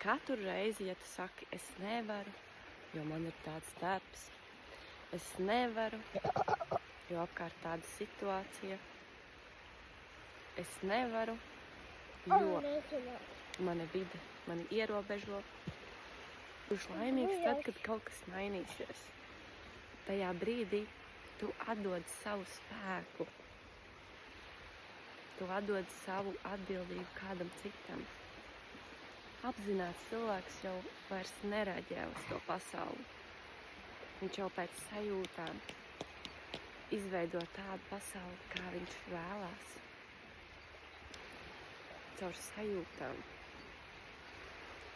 Katru reizi, ja tu saki, es nevaru, jo man ir tāds darbs, es nevaru, jo apkārt tāda situācija, es nevaru, jo mana vide mani ierobežo. Būšu laimīgs tad, kad kaut kas mainīsies. Tajā brīdī tu atdod savu spēku. Tu atdod savu atbildību kādam citam. Apzināts cilvēks jau vairs nereaģē uz to pasauli. Viņš jau pēc sajūtām izveido tādu pasauli, kā viņš vēlās. Caur sajūtām.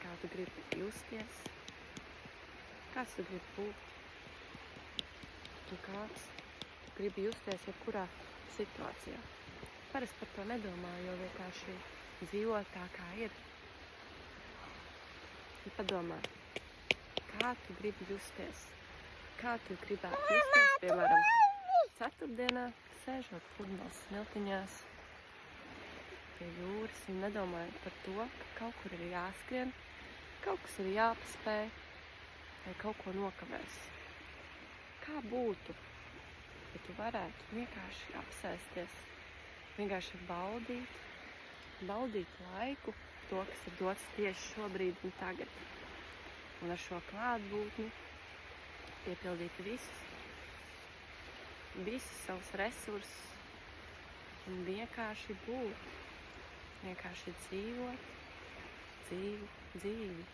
Kā tu gribi justies, kāds tu gribi būt. Un kāds gribi justies jebkurā situācijā. Parasti par to nedomāju, jo vienkārši dzīvo tā, kā ir. Un padomā, kā tu gribi justies? Kā tu gribētu justies, piemēram, ceturtdienā, sēžot futbola smiltiņās pie jūras un nedomājot par to, ka kaut kur ir jāskrien, kaut kas ir jāpaspēj, vai kaut ko nokavēs. Kā būtu, ja tu varētu vienkārši apsēsties, vienkārši baudīt laiku, to, kas ir dots tieši šobrīd un tagad. Un ar šo klātbūtni piepildīt visus savus resursus un vienkārši būt, vienkārši dzīvot dzīvi.